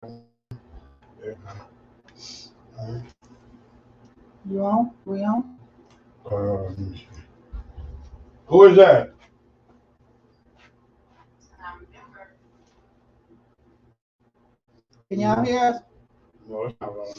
Yeah. You on? We on? Let me see. Who is that? Can y'all hear us? No, it's not wrong.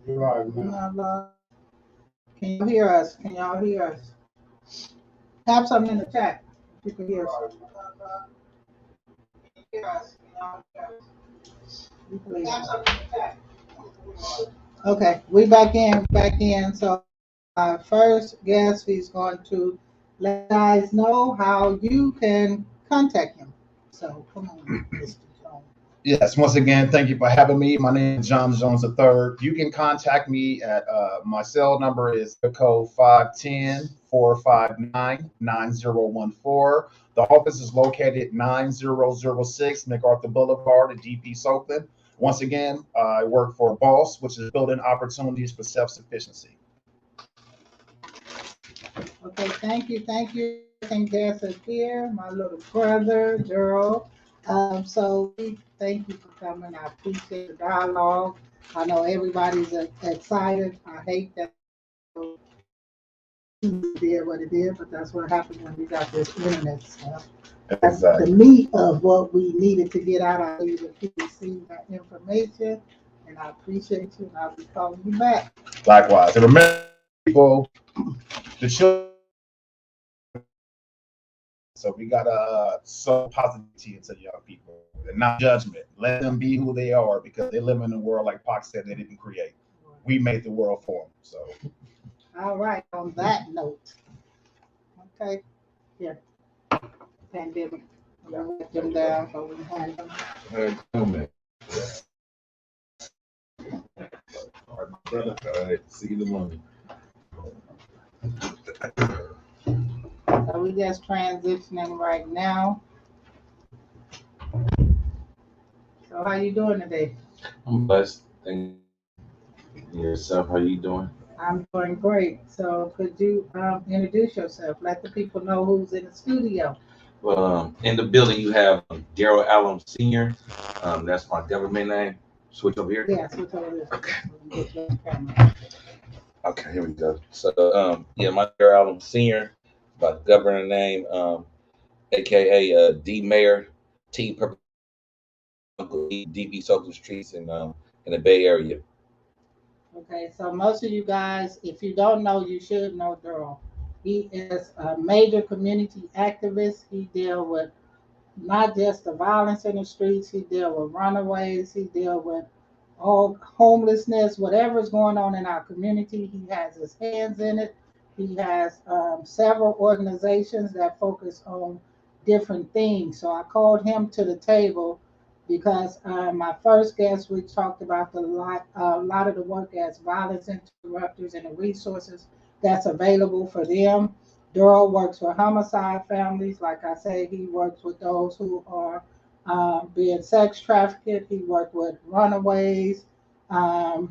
You're right, man. Can y'all hear us? Can y'all hear us? Have something in the chat. If you can hear us. Hear us. Can y'all hear us? You can have something in the chat. Okay, we back in, back in. So our first guest, he's going to let you guys know how you can contact him. So come on, Mr. Jones. Yes, once again, thank you for having me. My name is John Jones III. You can contact me at my cell number is the code 510-459-9014. The office is located at 9006 MacArthur Boulevard in DP Soakland. Once again, I work for BOSS, which is Building Opportunities for Self-Sufficiency. Okay, thank you, thank you. I think there's a here, my little brother, Daryle. So we thank you for coming. I appreciate the dialogue. I know everybody's excited. I hate that it did what it did, but that's what happens when we got this internet stuff. That's Exactly. the meat of what we needed to get out. I believe that people receive that information, and I appreciate you, and I'll be calling you back. Likewise. And remember, people, the children. So we gotta sow positivity into young people and not judgment. Let them be who they are because they live in a world, like Pac said, they didn't create. We made the world for them. So All right, on that note, okay, here, pandemic. I'm gonna let them down so we can hand them. All right, my brother. All right, see you in the morning. So we just transitioning right now. So how you doing today? I'm blessed. Thank you. Yourself, how you doing? I'm doing great. So could you introduce yourself? Let the people know who's in the studio. Well, in the building you have Daryle Alluims Senior. That's my government name. Switch over here. Yeah, switch over this. Okay. Get your camera. Okay, here we go. So, yeah, my Daryle Alluims Senior, my government name, aka D Mayor T Purple DB Social Streets in the Bay Area. Okay, so most of you guys, if you don't know, you should know Daryle. He is a major community activist. He deals with not just the violence in the streets, he deals with runaways, he deals with all homelessness, whatever's going on in our community, he has his hands in it. He has several organizations that focus on different things. So I called him to the table because my first guest, we talked about a lot of the work as violence interrupters and the resources that's available for them. Daryle works with homicide families. Like I say, he works with those who are being sex trafficked. He worked with runaways.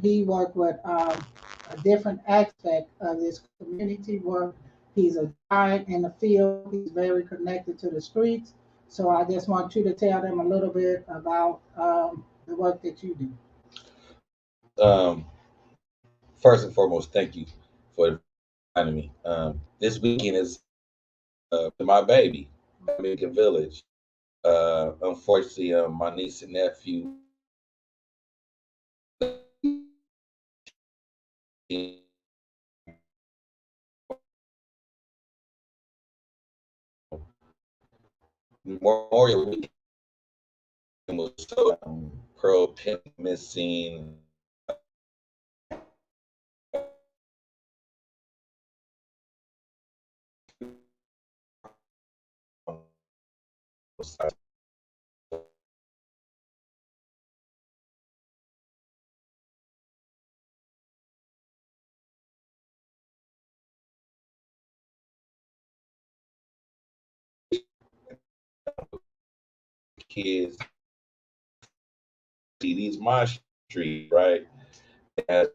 He worked with a different aspect of this community work. He's a giant in the field. He's very connected to the streets. So I just want you to tell them a little bit about the work that you do. Um, First and foremost, thank you for inviting me. This weekend is my baby, Jamaica Village. Unfortunately, my niece and nephew Memorial Weekend was so Pearl Pin missing. kids. See, these my street, right? As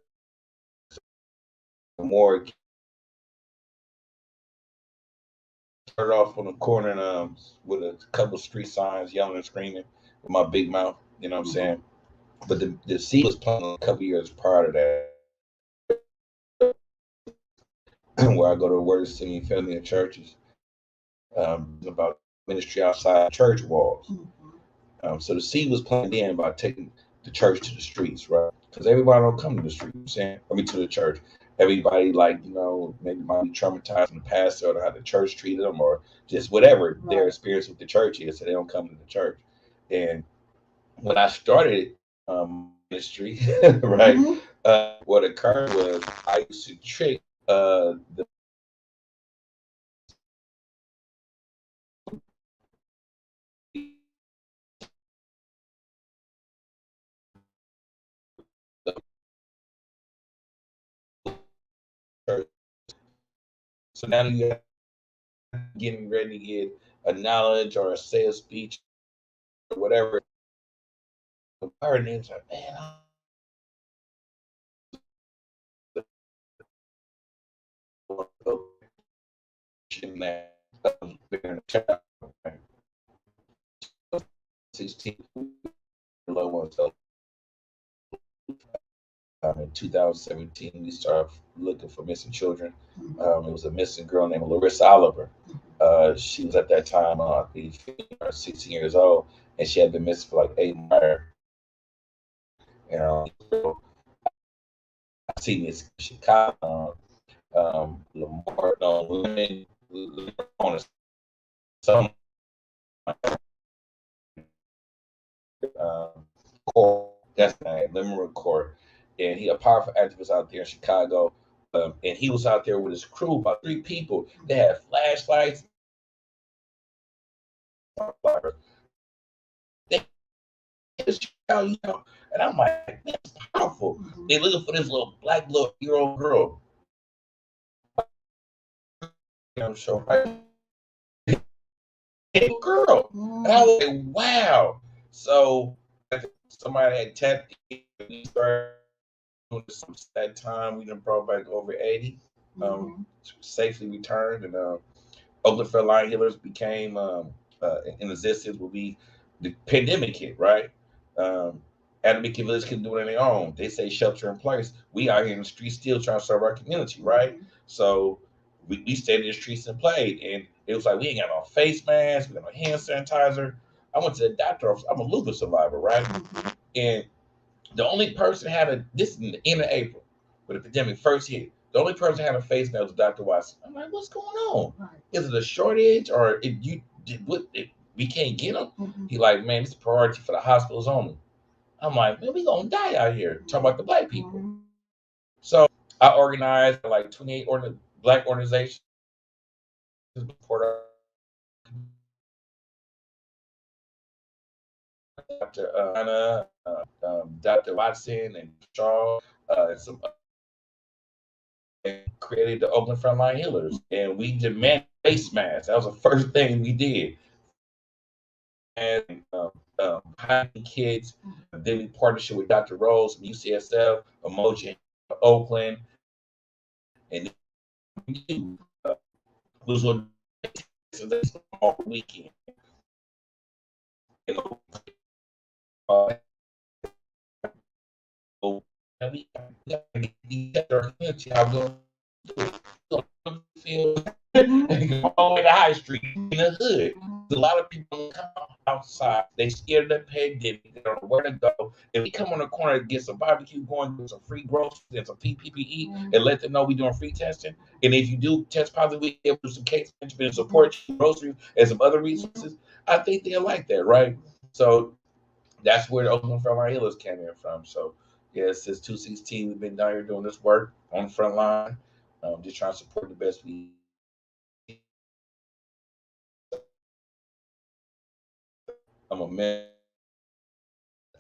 more started off on the corner with a couple street signs, yelling and screaming with my big mouth. You know what I'm saying? But the seed was planted a couple years prior to that, where I go to Word of City Family and Churches, about ministry outside church walls. So the seed was planted in by taking the church to the streets, right? Because everybody don't come to the street. I'm saying, I mean, to the church. Everybody, like, maybe might be traumatized from the past or how the church treated them, or just whatever their experience with the church is, so they don't come to the church. And when I started ministry, right, what occurred was I used to trick the church. So now you're getting ready to get a knowledge or a sales speech or whatever. Her name's like, man, that 16 low one. So in 2017, we started looking for missing children. It was a missing girl named Larissa Oliver. She was at that time 16 years old, and she had been missing for like 8 months. I seen this in Chicago, Lamar, women on some court. That's the name, Limerick Court, and he a powerful activist out there in Chicago. And he was out there with his crew, about 3 people. They had flashlights. And I'm like, that's powerful. They looking for this little black little year-old girl. So right, girl, and I was like, wow. So somebody had tapped in. We started doing this that time. We done brought back over 80. Safely returned, and Oakland Frontline Healers became in existence. Will be the pandemic hit, right? Advocate Village couldn't do it on their own. They say shelter in place. We out here in the streets still trying to serve our community, right? So we stayed in the streets and played, and it was like we ain't got no face masks, we got no hand sanitizer. I went to the doctor. I'm a lupus survivor, right? And the only person had this in the end of April, when the pandemic first hit. The only person had a face mask was Dr. Watson. I'm like, what's going on? Is it a shortage, or we can't get them? He like, man, it's a priority for the hospitals only. I'm like, man, we gonna die out here. Talking about the black people. So I organized like 28 black organizations. Dr. Anna, Dr. Watson, and Shaw, and some created the Oakland Frontline Healers, and we demanded face masks. That was the first thing we did. And hiring kids. Then we partnership with Dr. Rose from UCSF, Emoji, Oakland, and was on all weekend. You know, we got to get our community out field and go all the way to High Street in the hood. A lot of people come outside. They scared of the pandemic. They don't know where to go. If we come on the corner to get some barbecue going, get some free groceries and some PPE, and let them know we're doing free testing. And if you do test positive, we have some case management and support, groceries, and some other resources. I think they'll like that, right? So that's where the Oakland Frontline Healers came in from. So yeah, since 2016, we've been down here doing this work on the front line, just trying to support the best we. I'm a man.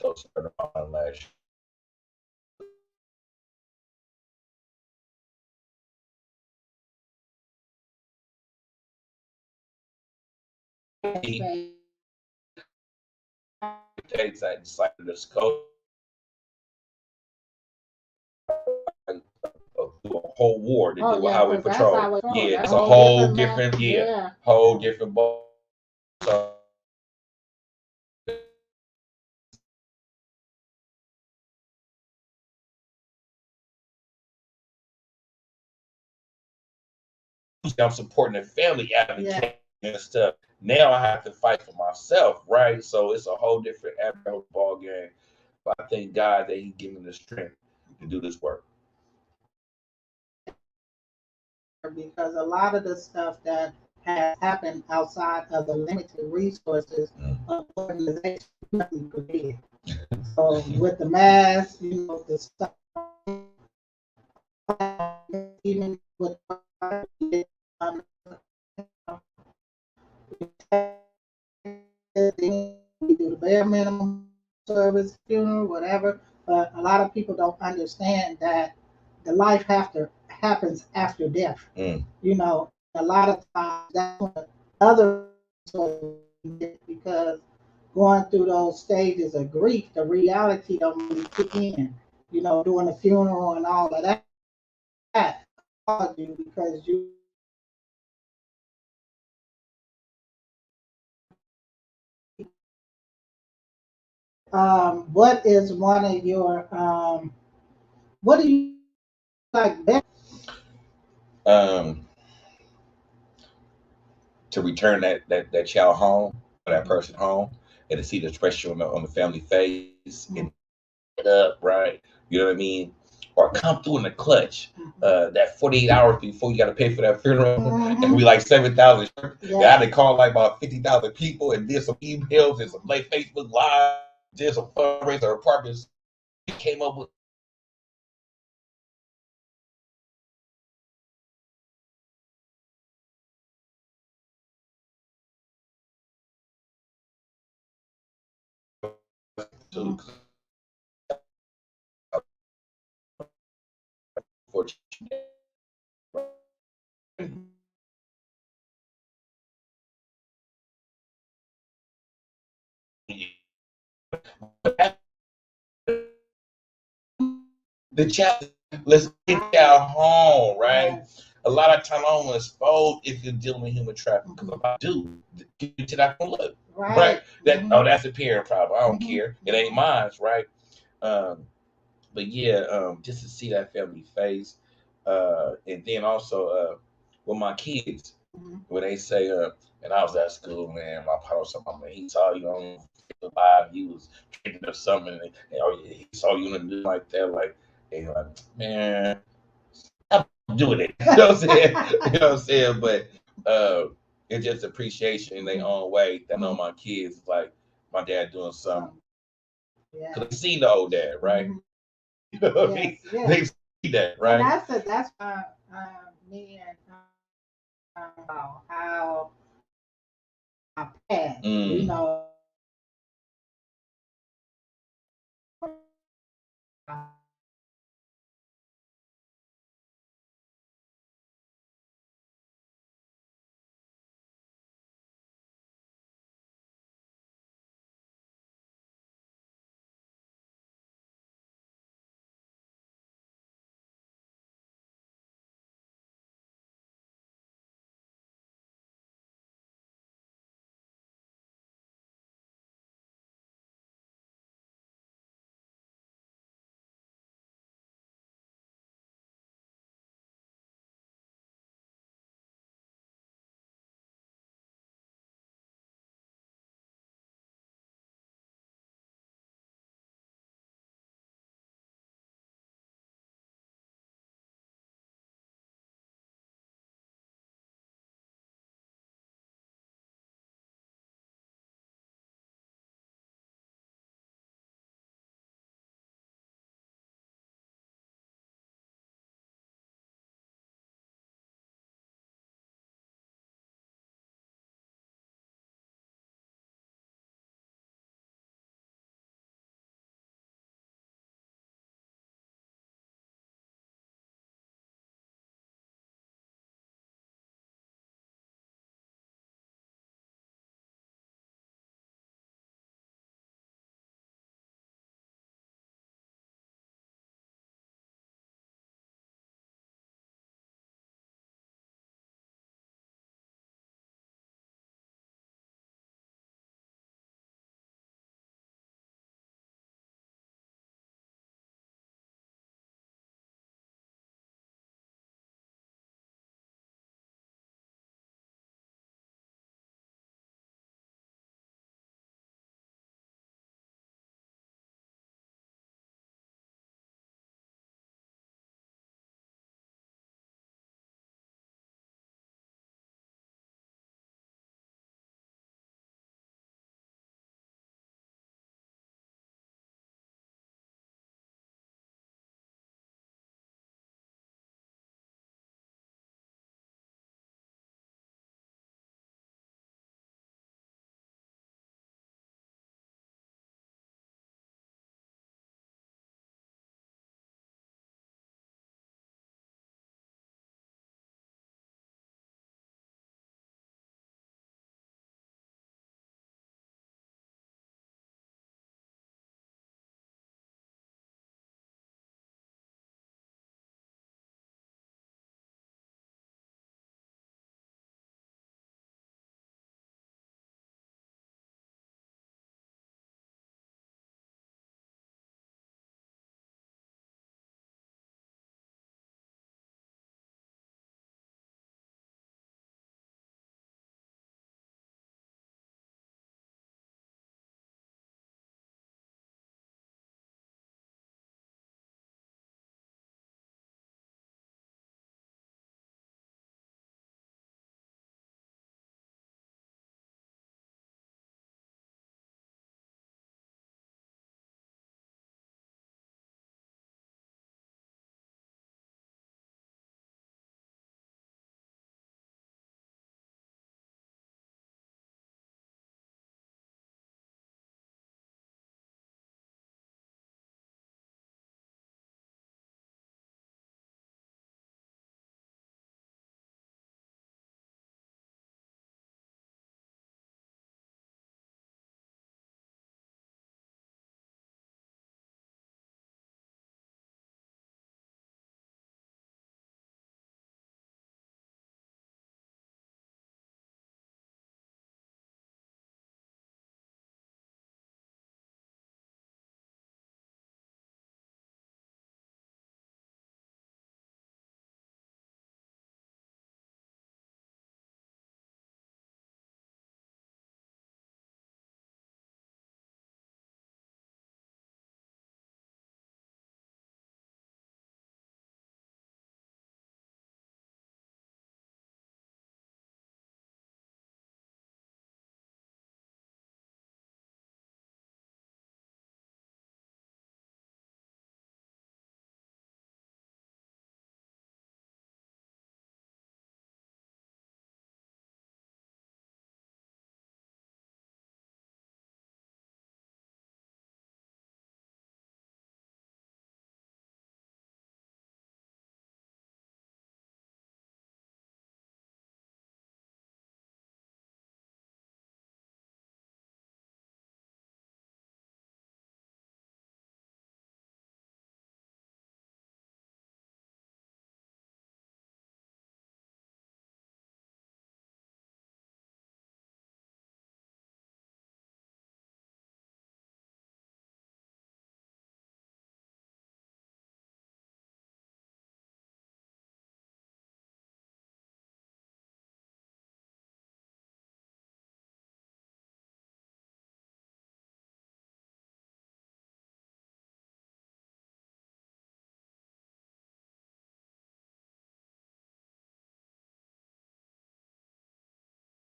Last year. States, I decided to go through a whole war to Oh, do with yeah, highway 'cause that's patrol. highway patrol. Yeah, That's it's a whole different different, yeah. whole different ball. So I'm supporting the family advocate and stuff. Now I have to fight for myself, right? So it's a whole different ball game. But I thank God that He gave me the strength to do this work. Because a lot of the stuff that has happened outside of the limited resources of organizations nothing created. So with the mass, the stuff, even with we do the bare minimum service, funeral, whatever. But a lot of people don't understand that the life happens after death. A lot of times that's when other because going through those stages of grief, the reality don't really kick in. Doing the funeral and all of that because you what is one of your what do you like best? To return that child home, that person home, and to see the expression on the family face and up, right? You know what I mean? Or come through in the clutch. That 48 hours before you got to pay for that funeral, and we like 7,000. I had to call like about 50,000 people and did some emails and some like Facebook Live, did some fundraiser apartments. Came up with. The child, let's get y'all home, right? A lot of time I don't want to expose if you're dealing with human trafficking, because if I do, get to that look, right? That's a parent problem. I don't care. It ain't mine, right? But yeah, just to see that family face, and then also with my kids, when they say, and I was at school, man, my father was something, man, he saw you on live, he was drinking or something, and he saw you in the like that, like, and like, man, I'm doing it. You know what I'm saying? You know what I'm saying? But it's just appreciation in their own way. I know my kids, like my dad doing something. Because they seen the old dad, right? You know, they see that, right? And that's why me and how I passed,